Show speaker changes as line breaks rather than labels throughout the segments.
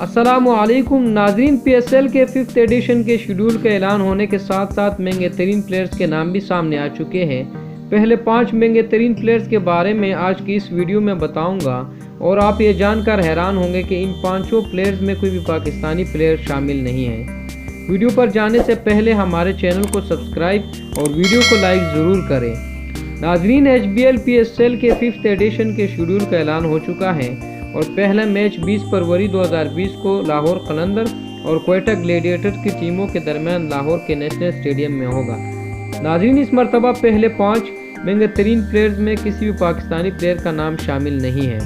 अस्सलामुअलैकुम नाजरीन, PSL के 5th एडिशन के शेड्यूल का ऐलान होने के साथ साथ महंगे तरीन प्लेयर्स के नाम भी सामने आ चुके हैं। पहले 5 महंगे तरीन प्लेयर्स के बारे में आज की इस वीडियो में बताऊंगा और आप ये जानकर हैरान होंगे कि इन 5 प्लेयर्स में कोई भी पाकिस्तानी प्लेयर शामिल नहीं है। वीडियो पर जाने से पहले हमारे चैनल को सब्सक्राइब और वीडियो को लाइक ज़रूर करें। नाजरीन, HBL PSL के 5th एडिशन के शेड्यूल का ऐलान हो चुका है और पहला मैच 20 फरवरी 2020 को लाहौर कलंदर और क्वेटा ग्लेडिएटर्स की टीमों के दरमियान लाहौर के नेशनल स्टेडियम में होगा। नाज़रीन, इस मरतबा पहले 5 महंगे तरीन प्लेयर्स में किसी भी पाकिस्तानी प्लेयर का नाम शामिल नहीं है,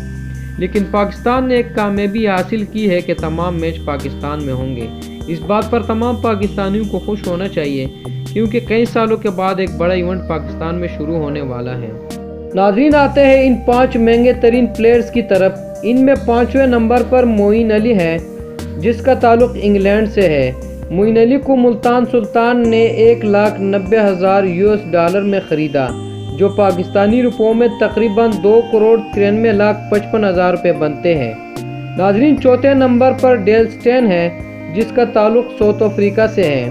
लेकिन पाकिस्तान ने एक कामयाबी हासिल की है कि तमाम मैच पाकिस्तान में होंगे। इस बात पर तमाम पाकिस्तानियों को खुश होना चाहिए क्योंकि कई सालों के बाद एक बड़ा इवेंट पाकिस्तान में शुरू होने वाला है। नाज़रीन, आते हैं इन 5 महंगे तरीन प्लेयर्स की तरफ। इनमें 5वें नंबर पर मोइन अली है, जिसका ताल्लुक इंग्लैंड से है। मोइन अली को मुल्तान सुल्तान ने $1,90,000 US में ख़रीदा, जो पाकिस्तानी रुपयों में तकरीबन 2,93,55,000 रुपये बनते हैं। नाज़रीन, चौथे नंबर पर डेल स्टेन है, जिसका ताल्लुक साउथ अफ्रीका से है।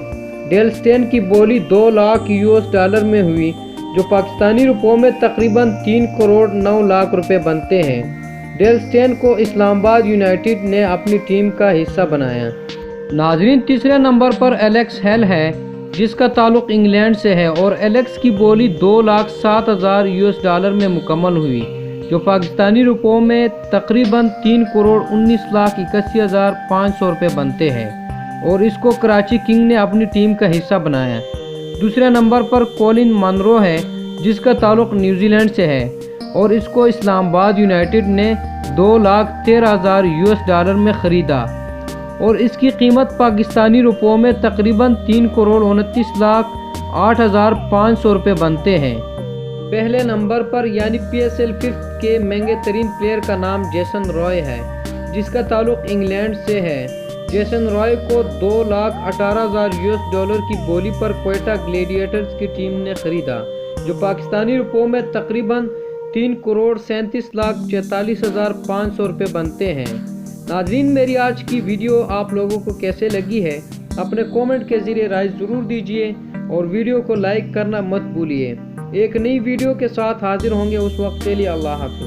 डेल स्टेन की बोली $2 लाख US में हुई, जो पाकिस्तानी रुपयों में तकरीबन 3,09,00,000 रुपये बनते हैं। डेल स्टेन को इस्लामाबाद यूनाइटेड ने अपनी टीम का हिस्सा बनाया। नाजरीन, तीसरे नंबर पर एलेक्स हेल है, जिसका ताल्लुक इंग्लैंड से है और एलेक्स की बोली $2,07,000 US में मुकम्मल हुई, जो पाकिस्तानी रुपयों में तकरीबन 3,19,81,500 रुपये बनते हैं और इसको कराची किंग ने अपनी टीम का हिस्सा बनाया। दूसरे नंबर पर कॉलिन मनरो है, जिसका ताल्लुक न्यूजीलैंड से है और इसको इस्लामाबाद यूनाइटेड ने $2,13,000 US में ख़रीदा और इसकी कीमत पाकिस्तानी रुपयों में तकरीबन 3,29,08,500 रुपये बनते हैं। पहले नंबर पर यानी PSL 5th के महंगे तरीन प्लेयर का नाम जेसन रॉय है, जिसका ताल्लुक इंग्लैंड से है। जेसन रॉय को $2,18,000 US की बोली पर क्वेटा ग्लेडिएटर्स की टीम ने ख़रीदा, जो पाकिस्तानी रुपयों में तकरीबन 3,37,44,500 रुपये बनते हैं। नाज़रीन, मेरी आज की वीडियो आप लोगों को कैसे लगी है, अपने कमेंट के ज़रिए राय ज़रूर दीजिए और वीडियो को लाइक करना मत भूलिए। एक नई वीडियो के साथ हाजिर होंगे, उस वक्त के लिए अल्लाह हाफ़िज़।